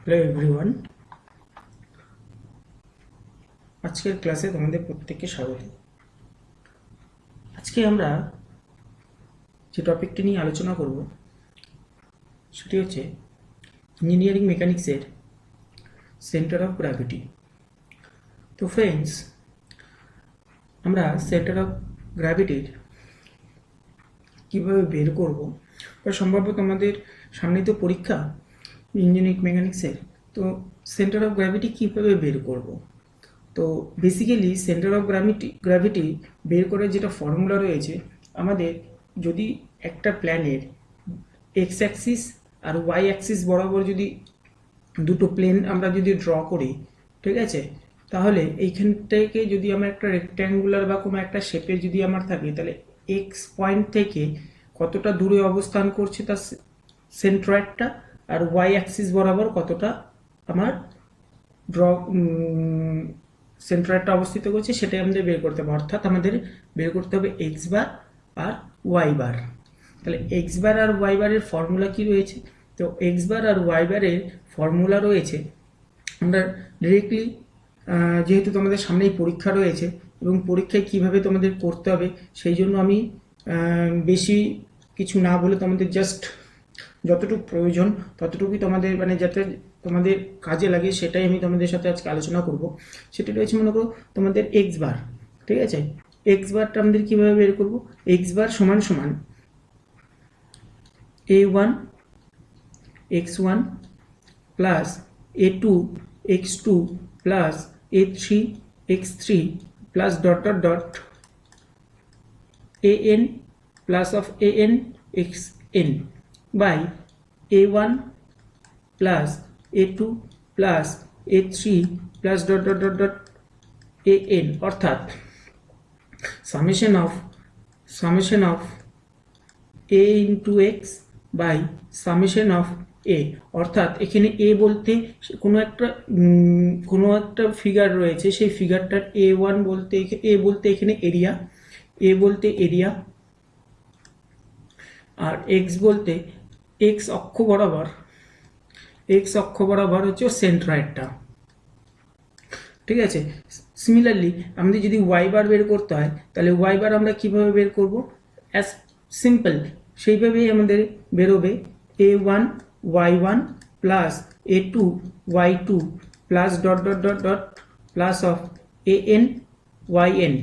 Hello everyone, আজকের ক্লাসে তোমাদের প্রত্যেককে স্বাগত। আজকে আমরা যে টপিকটি নিয়ে আলোচনা করব সেটি হচ্ছে ইঞ্জিনিয়ারিং মেকানিক্সের সেন্টার অফ গ্র্যাভিটি। তো ফ্রেন্ডস, আমরা সেন্টার অফ গ্র্যাভিটির কীভাবে বের করব, বা সম্ভবত আমাদের সামনে তো পরীক্ষা ইঞ্জিনিয়ারিং মেকানিক্সের, তো সেন্টার অফ গ্র্যাভিটি কীভাবে বের করব। তো বেসিক্যালি সেন্টার অফ গ্র্যাভিটি বের করার যেটা ফর্মুলা রয়েছে, আমাদের যদি একটা প্ল্যানের এক্স অ্যাক্সিস আর ওয়াই অ্যাক্সিস বরাবর যদি দুটো প্লেন আমরা যদি ড্র করি, ঠিক আছে, তাহলে এইখান থেকে যদি আমার একটা রেক্ট্যাঙ্গুলার বা কোনো একটা শেপে যদি আমার থাকে, তাহলে এক্স পয়েন্ট থেকে কতটা দূরে অবস্থান করছে তার সেন্ট্রয়েডটা, আর ওয়াই অ্যাক্সিস বরাবর কতটা আমার সেন্ট্রয়েডটা অবস্থিত করছে, সেটাই আমাদের বের করতে হবে। অর্থাৎ আমাদের বের করতে হবে এক্স বার আর ওয়াই বার। তাহলে এক্স বার আর ওয়াই বারের ফর্মুলা কি রয়েছে? তো এক্স বার আর ওয়াই বারের ফর্মুলা রয়েছে, আমরা ডিরেক্টলি, যেহেতু তোমাদের সামনেই পরীক্ষা রয়েছে এবং পরীক্ষায় কিভাবে তোমাদের করতে হবে, সেই জন্য আমি বেশি কিছু না বলে তোমাদের জাস্ট যতটুকু প্রয়োজন ততটুকুই তোমাদের যাতে তোমাদের কাজে লাগে সেটাই আমি তোমাদের সাথে আজকে আলোচনা করব। সেটা রয়েছে, মনে করো তোমাদের এক্স বার, ঠিক আছে। এক্স বারটা আমাদের কীভাবে বের করব? এক্স বার সমান সমান a1 x1 plus a2 x2 plus a3 x3 plus dot dot dot an plus of an xn by a1 plus a2 plus a3 plus dot dot dot dot an, অর্থাৎ summation of a into X by summation of A. অর্থাৎ এখানে এ বলতে কোনো একটা figure রয়েছে, সেই ফিগারটার a1 বলতে এখানে এরিয়া, এ বলতে এরিয়া, আর এক্স বলতে এক্স অক্ষ বরাবর হচ্ছে সেন্ট্রয়েডটা, ঠিক আছে। সিমিলারলি আমাদের যদি ওয়াই বার বের করতে হয়, তাহলে ওয়াই বার আমরা কিভাবে বের করব? অ্যাজ সিম্পল সেইভাবেই আমাদের বেরোবে a1 y1 plus a2 y2 plus dot dot dot dot plus of an yn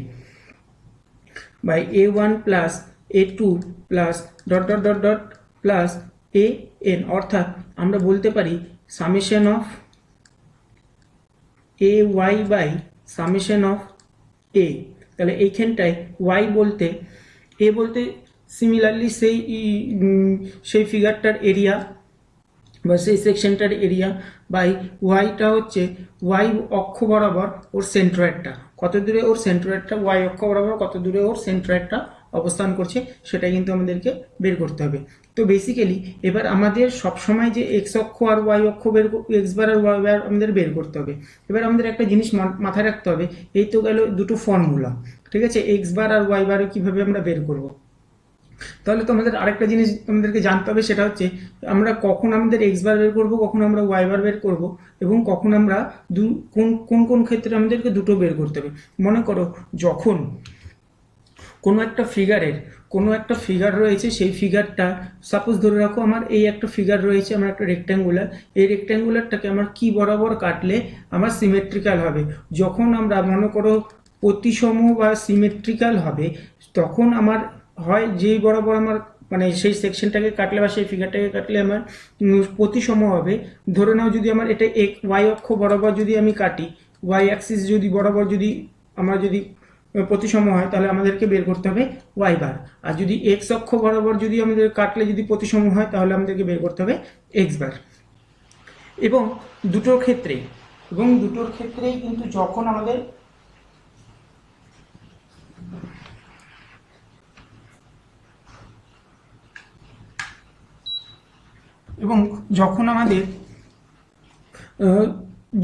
by a1 plus a2 plus dot dot dot dot plus an। অর্থাৎ আমরা বলতে পারি summation of A Y by summation of A. তাহলে এইখানটায় Y বলতে এ বলতে similarly সেই ফিগারটার area বা সেই সেকশনটার এরিয়া, বাই ওয়াইটা হচ্ছে ওয়াই অক্ষ বরাবর ওর সেন্ট্রয়েডটা কত দূরে, ওর সেন্ট্রয়েডটা ওয়াই অক্ষ বরাবর কত দূরে ওর সেন্ট্রয়েডটা অবস্থান করছে, সেটা কিন্তু আমাদেরকে বের করতে হবে। তো বেসিক্যালি এবার আমাদের সবসময় যে এক্স অক্ষ আর ওয়াই অক্ষ এক্স বার আর ওয়াই বার আমাদের বের করতে হবে। এবার আমাদের একটা জিনিস মাথায় রাখতে হবে, এই তো গেল দুটো ফর্মুলা, ঠিক আছে। এক্স বার আর ওয়াই বার কিভাবে আমরা বের করব? তাহলে তোমাদের আরেকটা জিনিস তোমাদেরকে জানতে হবে, সেটা হচ্ছে আমরা কখন আমাদের এক্স বার বের করবো, কখন আমরা ওয়াই বার বের করবো, এবং কখন আমরা কোন ক্ষেত্রে আমাদেরকে দুটো বের করতে হবে। মনে করো যখন কোনো একটা ফিগার রয়েছে, সেই ফিগারটা সাপোজ ধরে রাখো আমার এই একটা ফিগার রয়েছে, আমার একটা রেক্ট্যাঙ্গুলার, এই রেক্ট্যাঙ্গুলারটাকে আমার কি বরাবর কাটলে আমার সিমেট্রিক্যাল হবে। যখন আমরা মনে করো প্রতিসম বা সিমেট্রিক্যাল হবে, তখন আমার হয় যেই বরাবর আমার সেই সেকশনটাকে কাটলে বা সেই ফিগারটাকে কাটলে আমার প্রতিসম হবে। ধরে নাও যদি আমার এটা ওয়াই অক্ষ বরাবর যদি আমি কাটি, ওয়াই অ্যাক্সিস যদি বরাবর যদি আমরা যদি প্রতিসম হয়, তাহলে আমাদেরকে বের করতে হবে ওয়াই বার। আর যদি এক্স অক্ষ বরাবর যদি আমাদের কাটলে যদি প্রতিসম হয়, তাহলে আমাদেরকে বের করতে হবে এক্স বার। এবং দুটোর ক্ষেত্রেই কিন্তু যখন আমাদের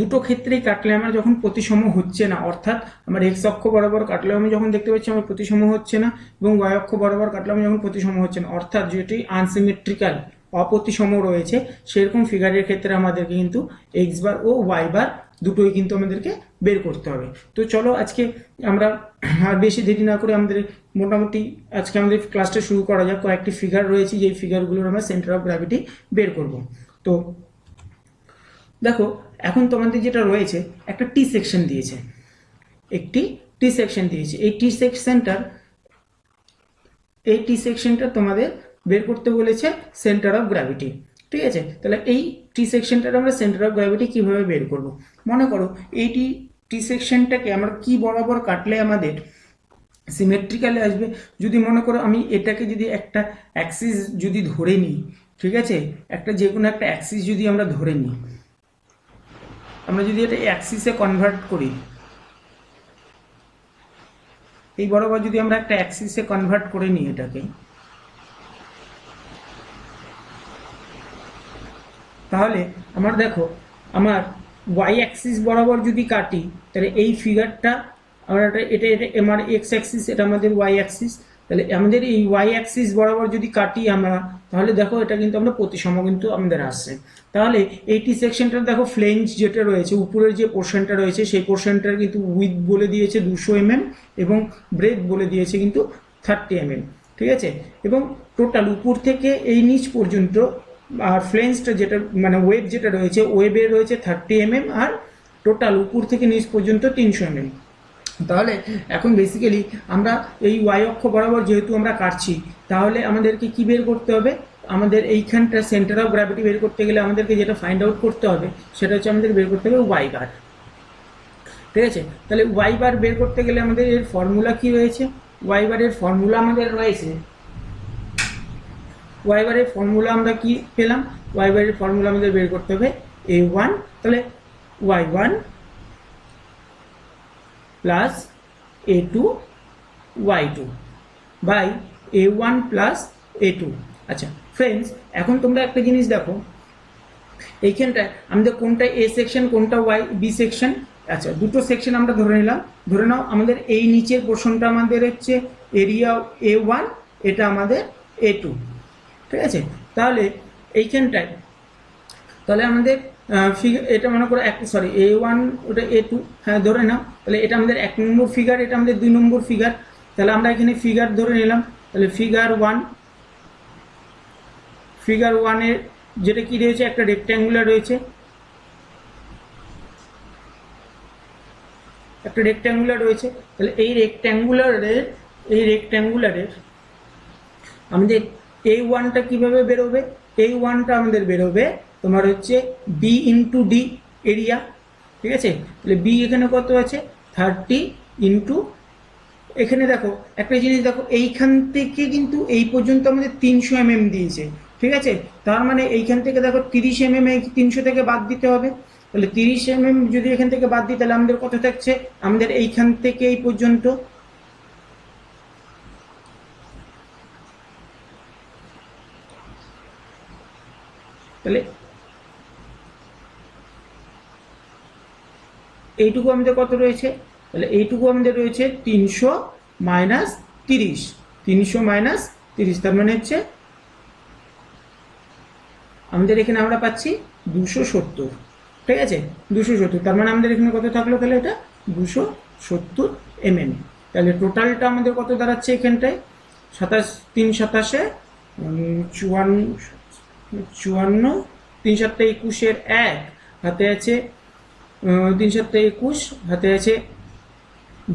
দুটো ক্ষেত্রেই কাটলে আমার যখন প্রতিসম হচ্ছে না, অর্থাৎ আমার এক্স অক্ষ বরাবর কাটলেও আমি যখন দেখতে পাচ্ছি আমার প্রতিসম হচ্ছে না, এবং ওয়াই অক্ষ বরাবর কাটলেও আমি যখন প্রতিসম হচ্ছে না, অর্থাৎ যেটি আনসিমেট্রিক্যাল অপ্রতিসম রয়েছে সেরকম ফিগারের ক্ষেত্রে আমাদেরকে কিন্তু এক্স বার ও ওয়াই বার দুটোই কিন্তু আমাদেরকে বের করতে হবে। তো চলো আজকে আমরা আর বেশি দেরি না করে আমাদের মোটামুটি আজকে আমাদের ক্লাসটা শুরু করা যাক। কয়েকটি ফিগার রয়েছে, যেই ফিগারগুলোর আমরা সেন্টার অফ গ্র্যাভিটি বের করব। তো দেখো এখন তোমাদের যেটা রয়েছে, একটা টি সেকশন দিয়েছে, একটি টি সেকশন দিয়েছে। এই টি সেকশনটা তোমাদের বের করতে বলেছে সেন্টার অফ গ্র্যাভিটি। ঠিক আছে, তাহলে এই টি সেকশনটার আমরা সেন্টার অফ গ্র্যাভিটি কিভাবে বের করব? মনে করো এই টি সেকশনটাকে আমরা কি বরাবর কাটলে আমাদের সিমেট্রিক্যালি আসবে। যদি মনে করো আমি এটাকে যদি একটা অ্যাক্সিস যদি ধরে নিই, ঠিক আছে, একটা যে কোনো একটা অ্যাক্সিস যদি আমরা ধরে নিই, আমরা যদি এটা অ্যাক্সিসে কনভার্ট করি, এই বরাবর যদি আমরা একটা অ্যাক্সিসে কনভার্ট করে নিই এটাকে, তাহলে আমার দেখো আমার ওয়াই অ্যাক্সিস বরাবর যদি কাটি, তাহলে এই ফিগারটা আমরা এটা এটা আমার এক্স অ্যাক্সিস, এটা আমাদের ওয়াই অ্যাক্সিস। তাহলে আমাদের এই ওয়াই অ্যাক্সিস বরাবর যদি কাটি আমরা, তাহলে দেখো এটা কিন্তু আমরা প্রতিসম কিন্তু আমাদের আসছে। তাহলে এইটি সেকশনটা দেখো ফ্লেঞ্জ যেটা রয়েছে, উপরের যে পোর্শনটা রয়েছে সেই পোর্শনটার কিন্তু উইথ বলে দিয়েছে 200 mm এবং ব্রেথ বলে দিয়েছে কিন্তু 30 mm। ঠিক আছে, এবং টোটাল উপর থেকে এই নিচ পর্যন্ত আর ফ্লেঞ্জটা যেটা মানে ওয়েব যেটা রয়েছে, ওয়েবে রয়েছে 30 mm আর টোটাল উপর থেকে নিচ পর্যন্ত 300 mm। তাহলে এখন বেসিক্যালি আমরা এই ওয়াই অক্ষ বরাবর যেহেতু আমরা কাটছি, তাহলে আমাদেরকে কি বের করতে হবে? আমাদের এইখানটা সেন্টার অফ গ্র্যাভিটি বের করতে গেলে আমাদেরকে যেটা ফাইন্ড আউট করতে হবে সেটা হচ্ছে আমাদের বের করতে হবে ওয়াই বার। ঠিক আছে, তাহলে ওয়াই বার বের করতে গেলে আমাদের এর ফর্মুলা কি রয়েছে? ওয়াই বারের ফর্মুলা আমাদের রয়েছে, ওয়াই বারের ফর্মুলা আমরা কি পেলাম? ওয়াই বারের ফর্মুলা আমাদের বের করতে হবে a1, তাহলে y1 plus a2 y2 by a1 plus a2। আচ্ছা ফ্রেন্ডস, এখন তোমরা একটা জিনিস দেখো, এইখানটায় আমাদের কোনটা এ সেকশন কোনটা ওয়াই বি সেকশন। আচ্ছা দুটো সেকশন আমরা ধরে নিলাম। ধরে নাও আমাদের এই নিচের পোর্শনটা আমাদের হচ্ছে এরিয়া a1, এটা আমাদের a2। ঠিক আছে, তাহলে এইখানটায় তাহলে আমাদের এটা মনে করো সরি a1 ওটা a2, হ্যাঁ ধরে নাও। তাহলে এটা আমাদের 1 নম্বর ফিগার, এটা আমাদের 2 নম্বর ফিগার। তাহলে আমরা এখানে ফিগার ধরে নিলাম। তাহলে ফিগার 1 এর যেটা কি রয়েছে, একটা রেক্ট্যাঙ্গুলার রয়েছে, তাহলে এই রেক্ট্যাঙ্গুলারের আমাদের a1টা কিভাবে বেরোবে? a1টা আমাদের বেরোবে তোমার হচ্ছে b ইন্টু ডি এরিয়া। ঠিক আছে, তাহলে b এখানে কত আছে? 30 ইন্টু, এখানে দেখো একটা জিনিস দেখো, এইখান থেকে কিন্তু এই পর্যন্ত আমাদের 300 mm দিয়েছে। ঠিক আছে, তার মানে এইখান থেকে দেখো 30 mm এই 300 থেকে বাদ দিতে হবে। তাহলে 30 mm যদি এখান থেকে বাদ দিই, তাহলে আমাদের কত থাকছে? আমাদের এইখান থেকে এই পর্যন্ত, তাহলে এইটুকু আমাদের কত রয়েছে? তাহলে এইটুকু আমাদের রয়েছে 300 মাইনাস 30, 300 মাইনাস 30, তার মানে হচ্ছে আমাদের এখানে আমরা পাচ্ছি 270। ঠিক আছে, 270, তার মানে আমাদের এখানে কত থাকলো? তাহলে এটা 270 mm। তাহলে টোটালটা আমাদের কত দাঁড়াচ্ছে এখানটায়? 3 27 54, 3 7 21 1 হাতে আছে, 3 7 21 হাতে আছে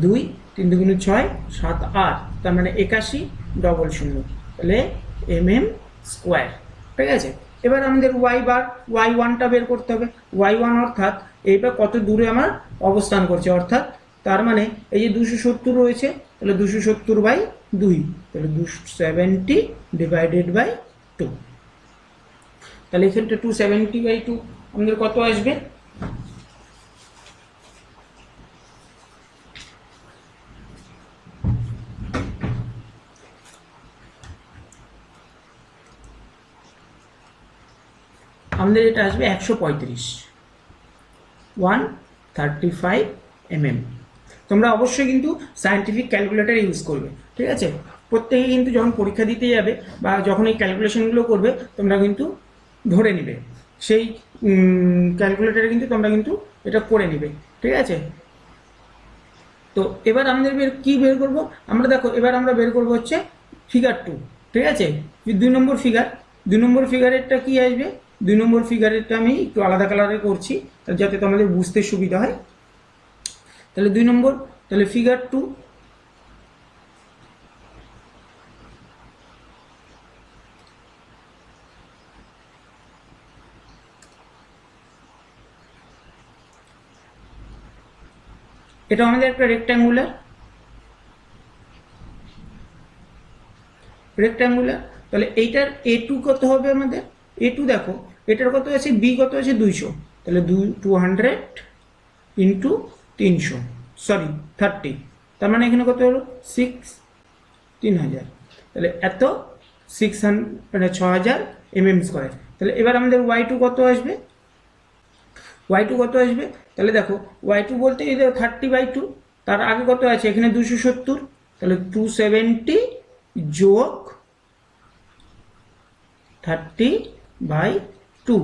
2, 3 2 6 7 8, তার মানে 81 ডবল 0, তাহলে mm স্কোয়ার। ঠিক আছে, এবার আমাদের y1টা বের করতে হবে। y1 অর্থাৎ এইটা কত দূরে আমার অবস্থান করছে, অর্থাৎ তার মানে এই যে 270 রয়েছে, তাহলে 270/2, তাহলে 270 ডিভাইডেড বাই 2। তাহলে এখানটা 270/2 আমাদের কত আসবে? আমাদের এটা আসবে 135 mm। তোমরা অবশ্যই কিন্তু সায়েন্টিফিক ক্যালকুলেটর ইউজ করবে। ঠিক আছে, প্রত্যেকে কিন্তু যখন পরীক্ষা দিতে যাবে বা যখন এই ক্যালকুলেশনগুলো করবে তোমরা কিন্তু ধরে নিবে, সেই ক্যালকুলেটারে কিন্তু তোমরা কিন্তু এটা করে নিবে, ঠিক আছে। তো এবার আমাদের বের করব আমরা, দেখো এবার আমরা বের করব হচ্ছে ফিগার 2, ঠিক আছে। 2 নম্বর ফিগারেরটা কি আসবে, 2 নম্বর ফিগারেরটা আমি একটু আলাদা কালারে করছি যাতে তোমাদের বুঝতে সুবিধা হয়। তাহলে 2 নম্বর, তাহলে ফিগার 2, এটা আমাদের একটা রেক্ট্যাঙ্গুলার, তাহলে এইটার A2 কত হবে আমাদের, A2 দেখো এটার কত আছে, B কত আছে 200, তাহলে 200 ইন্টু 300, সরি 30, তার মানে এখানে কত হলো 3000, তাহলে এত 600 মানে 6000 mm স্কোয়ার। তাহলে এবার আমাদের Y2 কত আসবে, তাহলে দেখো Y2 বলতে এই 30/2, তার আগে কত আছে এখানে 270, তাহলে 270 যোগ 30/2,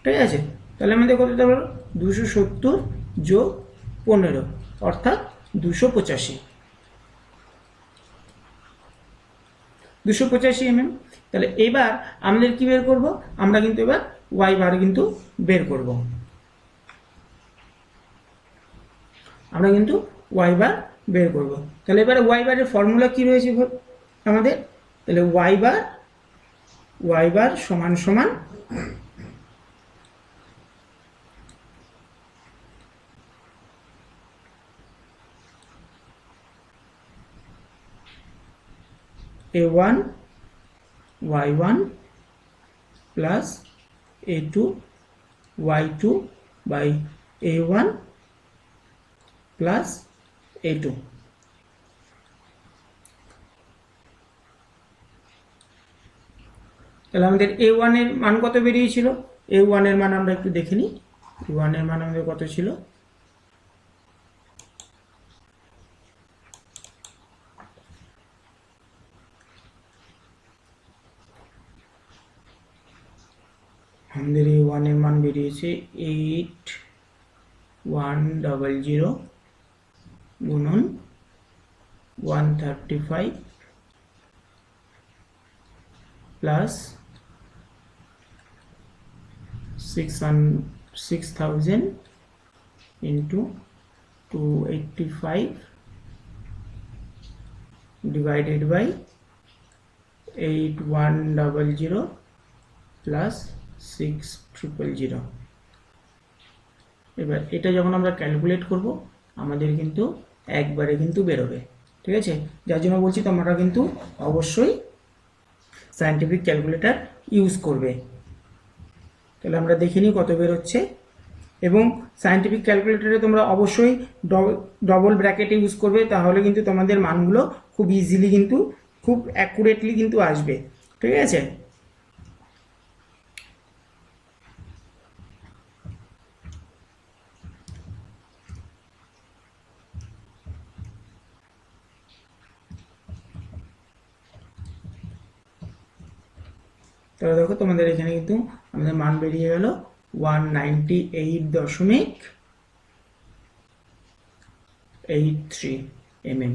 ঠিক আছে। তাহলে আমাদের কত হলো 270 যোগ 15 অর্থাৎ 285 mm। তাহলে এবার আমাদের কি বের করব, আমরা কিন্তু এবার y বার কিন্তু বের করব, তাহলে এবারে y বারের ফর্মুলা কি রয়েছে আমাদের, তাহলে y বার সমান সমান a1 y1 plus a2 y2 by a1 plus a2। তাহলে আমাদের a1 এর মান কত বেরিয়েছিল, a1 এর মান আমরা একটু দেখে নিই, a1 এর মান আমাদের কত ছিল, আমাদের a1 এর মান বেরিয়েছে 8100 গুণন 135 plus 6000 into 285 divided by 8100 plus 6000। এবার এটা যখন আমরা ক্যালকুলেট করব আমাদের কিন্তু একবারে কিন্তু বেরোবে, ঠিক আছে। যার জন্য বলছি তোমরা কিন্তু অবশ্যই সায়েন্টিফিক ক্যালকুলেটর ইউজ করবে। তাহলে আমরা দেখে নিই কত বেরোচ্ছে, এবং সায়েন্টিফিক ক্যালকুলেটরে তোমরা অবশ্যই ডবল ব্র্যাকেটে ইউজ করবে, তাহলে কিন্তু তোমাদের মানগুলো খুব ইজিলি কিন্তু খুব অ্যাকুরেটলি কিন্তু আসবে, ঠিক আছে। তাহলে দেখো তোমাদের এখানে কিন্তু আমাদের মান বেরিয়ে গেল 198.83 mm।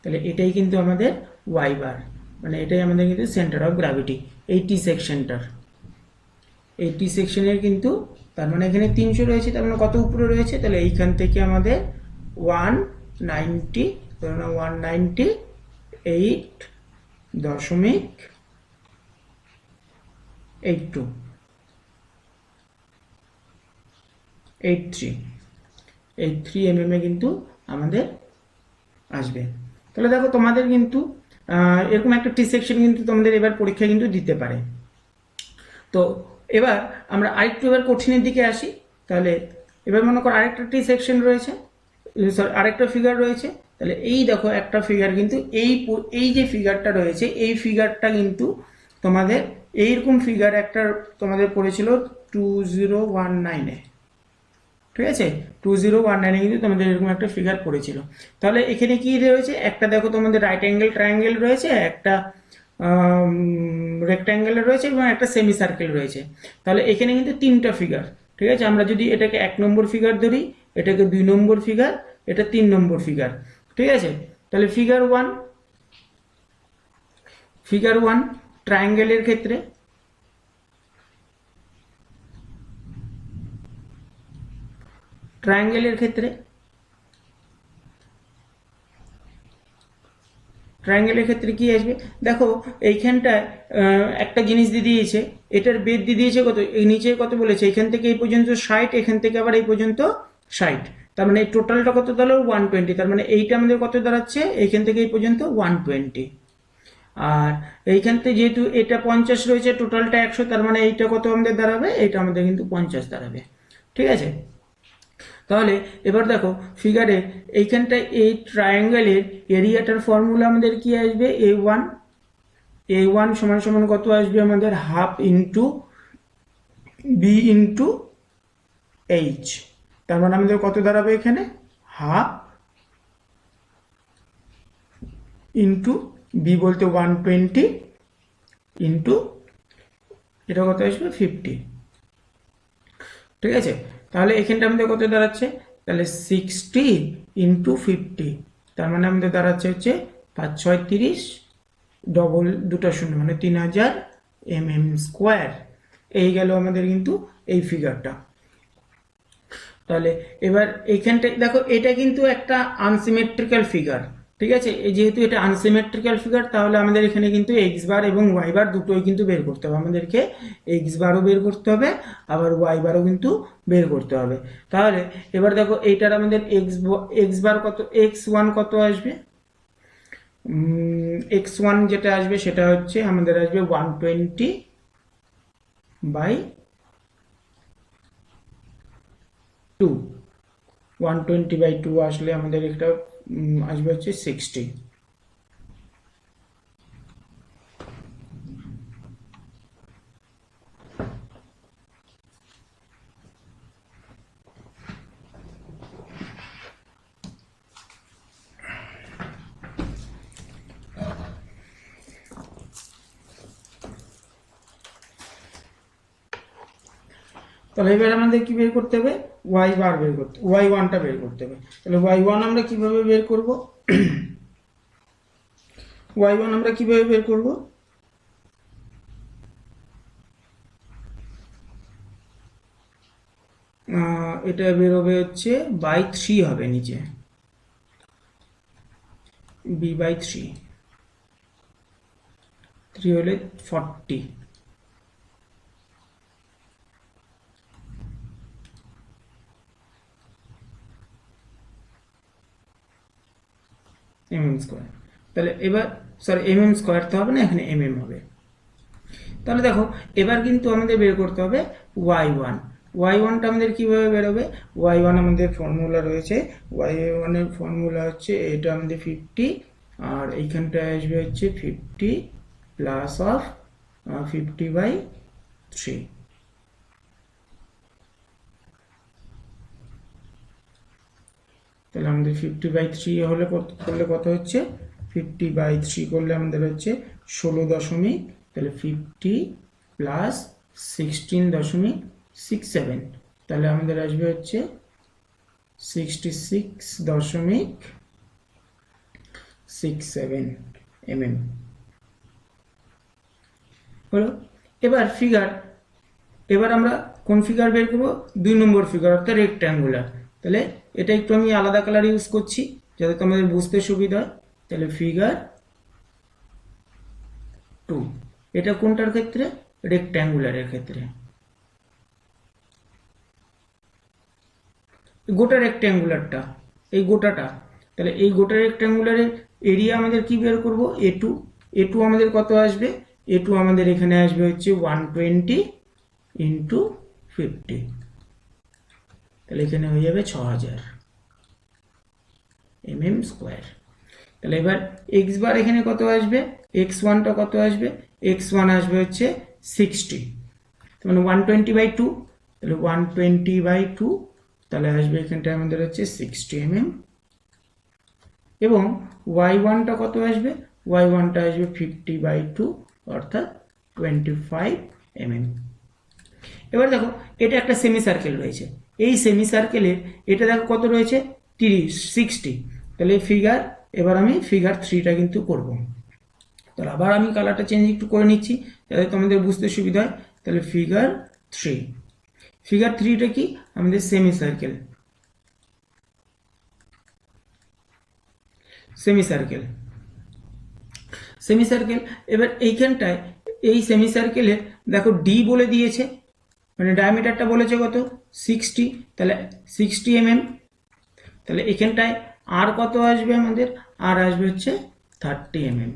তাহলে এটাই কিন্তু আমাদের y বার, মানে এটাই আমাদের কিন্তু সেন্টার অফ গ্র্যাভিটি, এই টি সেকশনটার, এই টি সেকশনের কিন্তু তার মানে এখানে 300 রয়েছে, তার মানে কত উপরে রয়েছে, তাহলে এইখান থেকে আমাদের 198.83 mm কিন্তু আমাদের আসবে। তাহলে দেখো তোমাদের কিন্তু এরকম একটা টি সেকশন কিন্তু তোমাদের এবার পরীক্ষা কিন্তু দিতে পারে। তো এবার আমরা আরেকটু এবার কঠিনের দিকে আসি। তাহলে এবার মনে করো আরেকটা টি সেকশন রয়েছে, সরি আরেকটা ফিগার রয়েছে। তাহলে এই দেখো একটা ফিগার কিন্তু এই যে ফিগারটা রয়েছে এই ফিগারটা কিন্তু তোমাদের এইরকম ফিগার একটা তোমাদের পড়েছিল 2019-এ, ঠিক আছে। 2019 কিন্তু তোমাদের এরকম একটা ফিগার পড়েছিল। তাহলে এখানে কি রয়েছে, একটা দেখো তোমাদের রাইট অ্যাঙ্গেল ট্রায়াঙ্গেল রয়েছে, একটা রেক্ট্যাঙ্গেল রয়েছে এবং একটা সেমি সার্কেল রয়েছে। তাহলে এখানে কিন্তু তিনটা ফিগার, ঠিক আছে। আমরা যদি এটাকে 1 নম্বর ফিগার ধরি, এটাকে 2 নম্বর ফিগার, এটা 3 নম্বর ফিগার, ঠিক আছে। তাহলে ফিগার ওয়ান ট্রায়াঙ্গেলের ক্ষেত্রে ট্রায়াঙ্গেলের ক্ষেত্রে কি আসবে, দেখো এইখানটায় একটা জিনিস দিয়ে দিয়েছে, এটার বেদ দিয়ে দিয়েছে কত, এই নিচে কত বলেছে, এখান থেকে এই পর্যন্ত 60, এখান থেকে আবার এই পর্যন্ত 60, তার মানে এই টোটালটা কত দাঁড়ালো 120, তার মানে এইটা আমাদের কত দাঁড়াচ্ছে, এইখান থেকে এই পর্যন্ত 120। আর এইখান থেকে যেহেতু এটা 50 রয়েছে, টোটালটা 100, তার মানে এইটা কত আমাদের দাঁড়াবে, এইটা আমাদের কিন্তু 50 দাঁড়াবে, ঠিক আছে। তাহলে এবার দেখো ফিগারে এইখানটায় এই ট্রায়াঙ্গেলের এরিয়াটার ফর্মুলা আমাদের কি আসবে, a1 সমান সমান কত আসবে আমাদের, half into B into H, তার মানে আমাদের কত দাঁড়াবে এখানে, হাফ ইন্টু বি বলতে 120 ইন্টু এটা কত আসবে 50, ঠিক আছে। তাহলে এখানটা আমাদের কত দাঁড়াচ্ছে, তাহলে 60 ইন্টু 50, তার মানে আমাদের দাঁড়াচ্ছে হচ্ছে 5 6 30, ডবল দুটো শূন্য মানে 3000 mm²। এই গেল আমাদের কিন্তু এই ফিগারটা। তাহলে এবার এইখানটা দেখো এটা কিন্তু একটা আনসিমেট্রিক্যাল ফিগার, ঠিক আছে। যেহেতু এটা আনসিমেট্রিক্যাল ফিগার, তাহলে আমাদের এখানে কিন্তু এক্স বার এবং ওয়াই বার দুটোই কিন্তু বের করতে হবে, আমাদেরকে এক্স বারও বের করতে হবে, আবার ওয়াই বারও কিন্তু বের করতে হবে। তাহলে এবার দেখো এইটার আমাদের এক্স বার কত, x1 কত আসবে, x1 যেটা আসবে সেটা হচ্ছে আমাদের আসবে 120 বাই 2, 120/2 আসলে আমাদের একটা আসবে হচ্ছে 60। তাহলে এবার আমাদের কি বের করতে হবে, ওয়াই বার বের করতে, ওয়াই ওয়ানটা বের করতে হবে। তাহলে ওয়াই ওয়ান আমরা কিভাবে বের করব, ওয়াই ওয়ান আমরা কিভাবে বের করব, এটা বেরোবে হচ্ছে বাই 3 হবে, নিচে b/3, 3 হলে 40, mm²। তাহলে এবার সরি mm² তো হবে না, এখানে হবে। তাহলে দেখো এবার কিন্তু আমাদের বের করতে হবে y1, y1টা আমাদের কিভাবে বেরোবে, y1 আমাদের ফর্মুলা রয়েছে, y1 এর ফর্মুলা হচ্ছে এটা আমাদের 50, আর এইখানটা আসবে হচ্ছে 50 প্লাস অফ 50/3, তাহলে আমাদের 50/3 হলে করলে কত হচ্ছে, 50/3 করলে আমাদের হচ্ছে 16 তাহলে 50 প্লাস 16.67, তাহলে আমাদের আসবে হচ্ছে 66.67 mm হলো। এবার আমরা কোন ফিগার বের করবো, 2 নম্বর ফিগার অর্থাৎ রেক্ট্যাঙ্গুলার। তাহলে এটা একটু আমি আলাদা কালার ইউজ করছি যাতে তোমাদের বুঝতে সুবিধা হয়। তাহলে ফিগার 2, এটা কোনটার ক্ষেত্রে, রেক্ট্যাঙ্গুলারের ক্ষেত্রে, গোটা রেক্ট্যাঙ্গুলারটা, এই গোটাটা। তাহলে এই গোটা রেক্ট্যাঙ্গুলারের এরিয়া আমাদের কি বের করব, এ টু আমাদের কত আসবে, এ2 আমাদের এখানে আসবে হচ্ছে 120 ইন্টু 50, তাহলে এখানে হয়ে যাবে 6000 mm²। তাহলে এবার এক্স বার এখানে কত আসবে, x1টা কত আসবে, x1 আসবে হচ্ছে 60, মানে 120/2, তাহলে 120/2 তাহলে আসবে এখানটায় আমাদের হচ্ছে 60 mm, এবং y1টা কত আসবে, y1টা আসবে 50/2 অর্থাৎ 25 mm। এবার দেখো এটা একটা সেমি সার্কেল রয়েছে, এই সেমি সার্কেলের এটা দেখো কত রয়েছে 60, তাহলে ফিগার, এবার আমি ফিগার 3টা কিন্তু করব। তাহলে আবার আমি কালারটা চেঞ্জ একটু করে নিচ্ছি যাতে তোমাদের বুঝতে সুবিধা হয়। তাহলে ফিগার 3, ফিগার 3টা কি, আমাদের semi circle, semi circle, semi circle. এবার এইখানটায় এই সেমি সার্কেলের দেখো ডি বলে দিয়েছে, মানে ডায়ামিটারটা বলেছে কত 60, তাহলে 60 mm। তাহলে এখানটায় আর কত আসবে আমাদের, আর আসবে হচ্ছে 30 mm।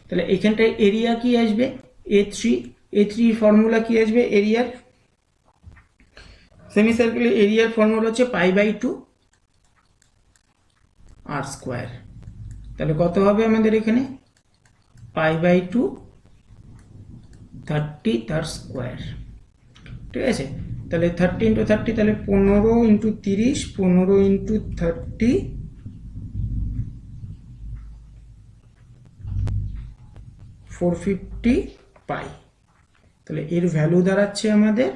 তাহলে এখানটায় এরিয়া কি আসবে A3, A3 ফর্মুলা কি আসবে এরিয়ার, সেমি সার্কেলের এরিয়ার ফর্মুলা হচ্ছে π/2 r²। তাহলে কত হবে আমাদের এখানে π/2 30 তার স্কোয়ার, ঠিক আছে। তাহলে 30 × 30, তাহলে 15 × 30, 15 × 30, 450 পাই। তাহলে এর ভ্যালু দাঁড়াচ্ছে আমাদের,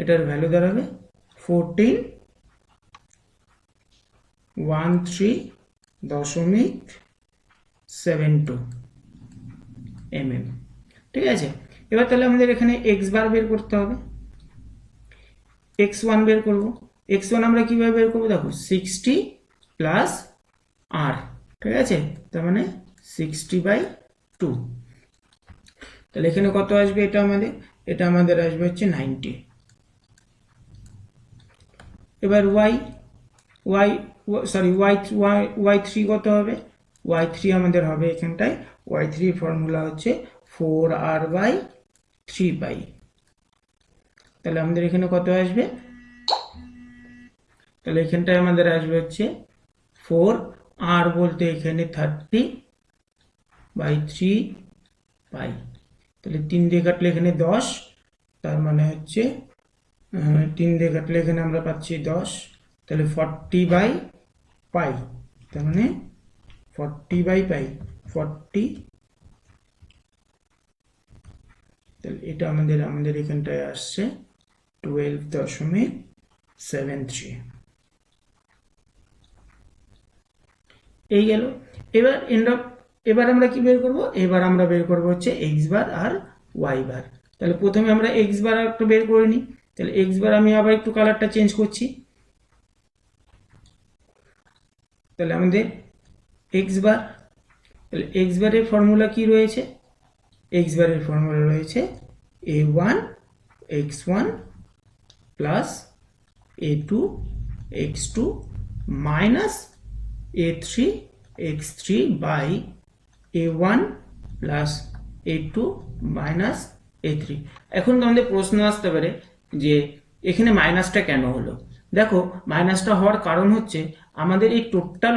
এটার ভ্যালু দাঁড়াবে 1413.72 mm, ঠিক আছে। এবার তাহলে আমাদের এখানে এক্স বার বের করতে হবে, x1 বের করব। x1 আমরা কিভাবে বের করব, দেখো 60 প্লাস r, ঠিক আছে, তার মানে 60/2। তাহলে এখানে কত আসবে, এটা আমাদের, এটা আমাদের আসবে হচ্ছে 90। এবার y3 কত হবে, y3 আমাদের হবে এখানটায়, y3 ফর্মুলা হচ্ছে 4r/3π। তাহলে আমাদের এখানে কত আসবে, তাহলে এখানটায় আমাদের আসবে হচ্ছে 4r বলতে এখানে 30/3π। তাহলে 3 দিয়ে কাটলে এখানে 10, তার মানে হচ্ছে 3 দিয়ে কাটলে এখানে আমরা পাচ্ছি 10, তাহলে 40/π, তার মানে 40/π 40, তাহলে এটা আমাদের এখানটায় আসছে 12.73। এই গেল। এবার এবার আমরা কি বের করব, এবার আমরা বের করব হচ্ছে এক্স বার আর ওয়াই বার। তাহলে প্রথমে আমরা এক্স বার একটু বের করে নিই। তাহলে এক্স বার আমি আবার একটু কালারটা চেঞ্জ করছি। তাহলে আমাদের এক্স বার, তাহলে এক্স বারের ফর্মুলা কি রয়েছে, এক্স বারের ফর্মুলা রয়েছে a1 x1 plus a2 x2 minus a3 x3 by a1 plus a2 minus a3। এখন আমাদের প্রশ্ন আসতে পারে যে এখানে মাইনাসটা কেন হলো। দেখো মাইনাসটা হওয়ার কারণ হচ্ছে আমাদের এই টোটাল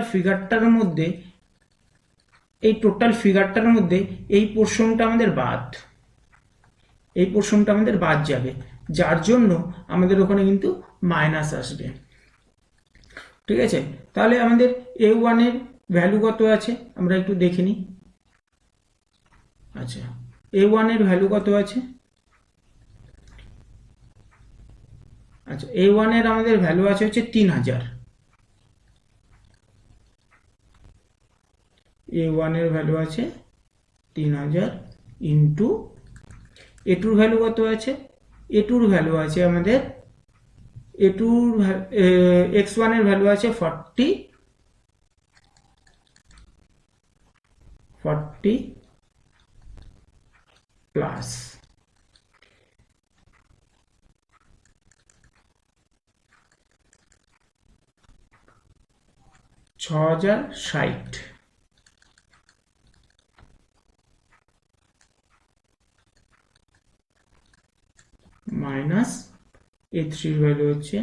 ফিগারটার মধ্যে, এই পোর্শনটা আমাদের বাদ, এই পোর্শনটা আমাদের বাদ যাবে, যার জন্য আমাদের ওখানে কিন্তু মাইনাস আসবে, ঠিক আছে। তাহলে আমাদের a1 এর ভ্যালু কত আছে আমরা একটু দেখে নিই। আচ্ছা, a1 এর ভ্যালু কত আছে, আচ্ছা a1 এর আমাদের ভ্যালু আছে হচ্ছে 3000, a1 এর ভ্যালু আছে 3000 ইন্টু a2 ভ্যালু কত আছে, a2 ভ্যালু আছে আমাদের, x1 এর ভ্যালু আছে 40 প্লাস 6060 মাইনাস a3 ভ্যালু হচ্ছে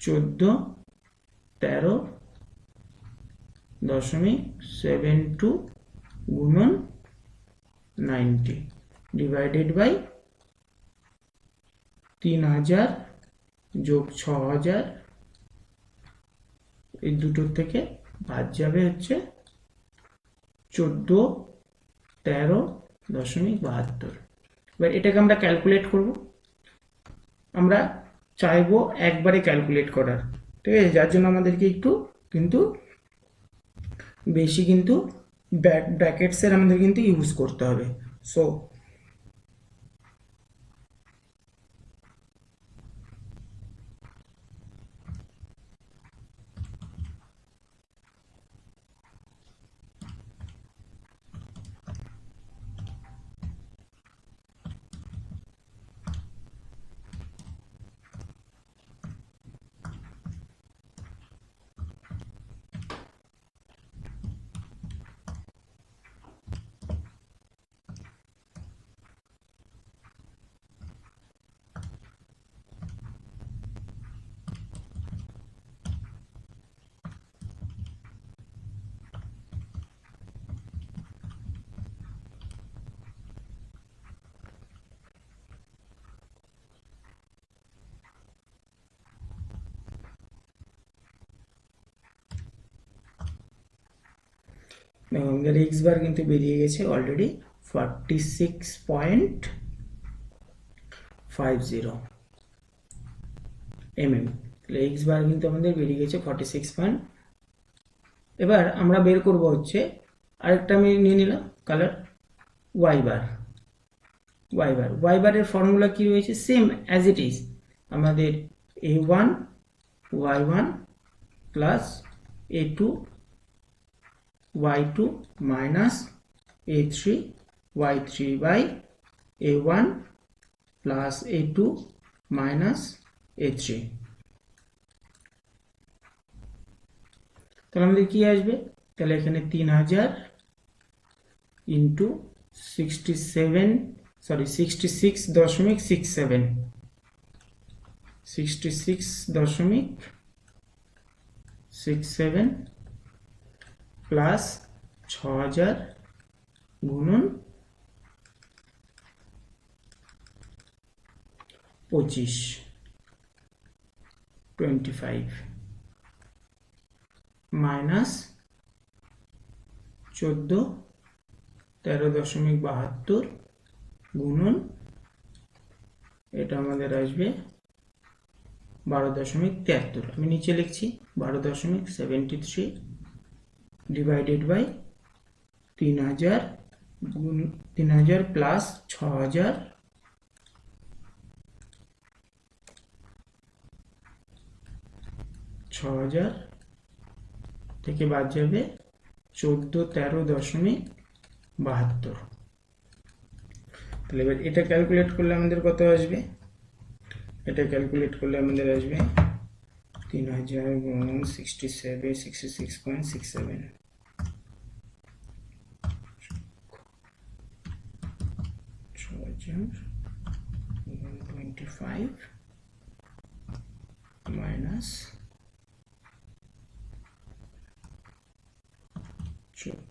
1413.72 গুণন 90 ডিভাইডেড বাই 3000 যোগ 6000, এই দুটোর থেকে বাদ যাবে হচ্ছে 1413.72। এবার এটাকে আমরা ক্যালকুলেট করব। আমরা চাইবো একবারে ক্যালকুলেট করার, ঠিক আছে, যার জন্য আমাদেরকে একটু কিন্তু বেশি কিন্তু ব্র্যাকেটসের আমাদের কিন্তু ইউজ করতে হবে। সো আমাদের এক্স বার কিন্তু বেরিয়ে গেছে অলরেডি 46.50 mm। তাহলে এক্স বার কিন্তু আমাদের বেরিয়ে গেছে 46 এবার আমরা বের করব হচ্ছে আরেকটা আমি নিয়ে নিলাম কালার ওয়াই বার। ওয়াই বারের ফর্মুলা কি রয়েছে, সেম অ্যাজ ইট ইজ, আমাদের a1 y1 plus a2 y2 minus a3 y3 by a1 plus a2 minus a3। তাহলে আমাদের কি আসবে, তাহলে এখানে 3000 ইন্টু 66.67 প্লাস 6000 গুণন 25 মাইনাস 13.72 গুণন, এটা আমাদের আসবে 12.73। আমি নিচে লিখছি 12.73 ডিভাইডেড বাই 3000 গুণ 3000 প্লাস 6000 থেকে বাদ যাবে 13.72। তাহলে এবার এটা ক্যালকুলেট করলে আমাদের কত আসবে, এটা ক্যালকুলেট করলে আমাদের আসবে 3000 গুণ 66.67 25 মাইনাস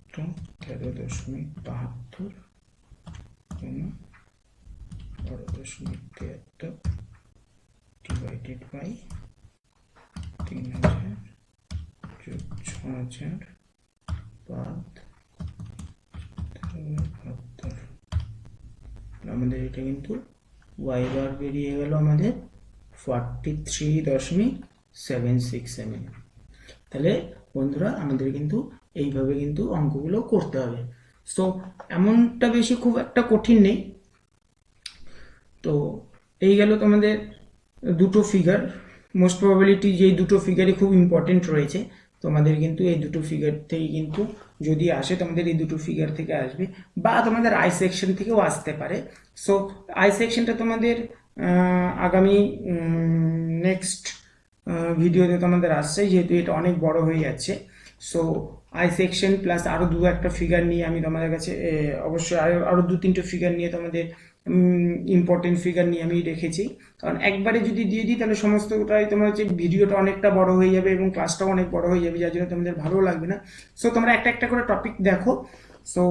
13.72 গুণ 12.73 ডিভাইডেড বাই 3000 যোগ 6000 বাদ 72। আমাদের এটা কিন্তু ওয়াই বার বেরিয়ে গেল আমাদের 43.76 mm। তাহলে বন্ধুরা আমাদের কিন্তু এইভাবে কিন্তু অঙ্কগুলো করতে হবে। সো এমনটা বেশি খুব একটা কঠিন নেই। তো এই গেল তোমাদের দুটো ফিগার, মোস্ট প্রবাবিলিটি যে দুটো ফিগারই খুব ইম্পর্টেন্ট রয়েছে তোমাদের কিন্তু এই দুটো ফিগার থেকে কিন্তু যদি আসে তোমাদের এই দুটো ফিগার থেকে আসবে, বা তোমাদের আই সেকশন থেকেও আসতে পারে। সো আই সেকশনটা তোমাদের আগামী নেক্সট ভিডিওতে তোমাদের আসছে, যেহেতু এটা অনেক বড় হয়ে যাচ্ছে। সো আই সেকশন প্লাস আরও দু একটা ফিগার নিয়ে আমি তোমাদের কাছে অবশ্যই আরও দু তিনটে ফিগার নিয়ে তোমাদের ইম্পর্টেন্ট ফিগার নিয়ে আমি রেখেছি, কারণ একবারে যদি দিয়ে দিই তাহলে সমস্তটাই তোমার হচ্ছে ভিডিওটা অনেকটা বড় হয়ে যাবে এবং ক্লাসটাও অনেক বড় হয়ে যাবে, যার জন্য তোমাদের ভালো লাগবে না। সো তোমরা একটা একটা করে টপিক দেখো। সো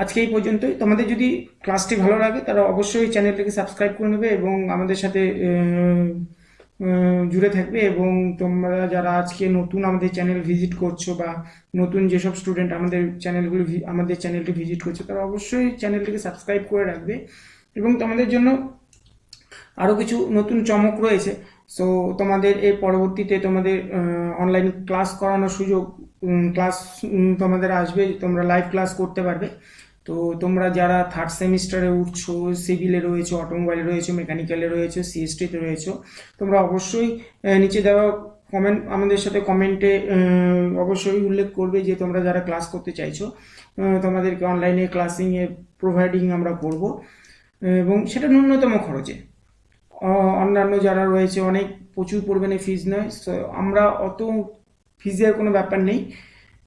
আজকে এই পর্যন্তই। তোমাদের যদি ক্লাসটি ভালো লাগে তাহলে অবশ্যই চ্যানেলটিকে সাবস্ক্রাইব করে নেবে এবং আমাদের সাথে জুড়ে থাকবে। এবং তোমরা যারা আজকে নতুন আমাদের চ্যানেল ভিজিট করছো বা নতুন যেসব স্টুডেন্ট আমাদের চ্যানেলটি ভিজিট করছে, তারা অবশ্যই চ্যানেলটিকে সাবস্ক্রাইব করে রাখবে। এবং তোমাদের জন্য আরও কিছু নতুন চমক রয়েছে। সো তোমাদের এর পরবর্তীতে তোমাদের অনলাইন ক্লাস করানোর সুযোগ, ক্লাস তোমাদের আসবে, তোমরা লাইভ ক্লাস করতে পারবে। তো তোমরা যারা থার্ড সেমিস্টারে উঠছো, সিভিলে রয়েছো, অটোমোবাইলে রয়েছো, মেকানিক্যালে রয়েছো, সিএসটিতে রয়েছো, তোমরা অবশ্যই নিচে দেওয়া কমেন্ট আমাদের সাথে কমেন্টে অবশ্যই উল্লেখ করবে যে তোমরা যারা ক্লাস করতে চাইছো, তোমাদেরকে অনলাইনে ক্লাসিংয়ে প্রোভাইডিং আমরা করব, এবং সেটা ন্যূনতম খরচে। অন্যান্য যারা রয়েছে অনেক প্রচুর পরিমাণে ফিজ নেয়, তো আমরা অত ফিজের কোনো ব্যাপার নেই।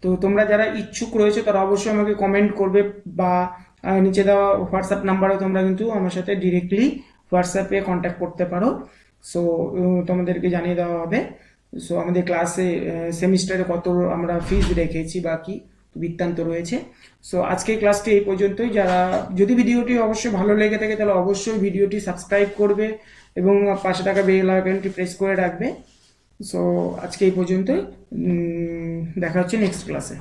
তো তোমরা যারা ইচ্ছুক রয়েছে তারা অবশ্যই আমাকে কমেন্ট করবে, বা নিচে দেওয়া হোয়াটসঅ্যাপ নাম্বারেও তোমরা কিন্তু আমার সাথে ডিরেক্টলি হোয়াটসঅ্যাপে কন্ট্যাক্ট করতে পারো। সো তোমাদেরকে জানিয়ে দেওয়া হবে। সো আমাদের ক্লাসে সেমিস্টারে কত আমরা ফিজ রেখেছি বা কি বৃত্তান্ত রয়েছে। সো আজকের ক্লাসটি এই পর্যন্তই। যারা, যদি ভিডিওটি অবশ্যই ভালো লেগে থাকে তাহলে অবশ্যই ভিডিওটি সাবস্ক্রাইব করবে এবং পাশে থাকা বেল আইকনটি প্রেস করে রাখবে। সো আজকে এই পর্যন্তই, দেখা হচ্ছে নেক্সট ক্লাসে।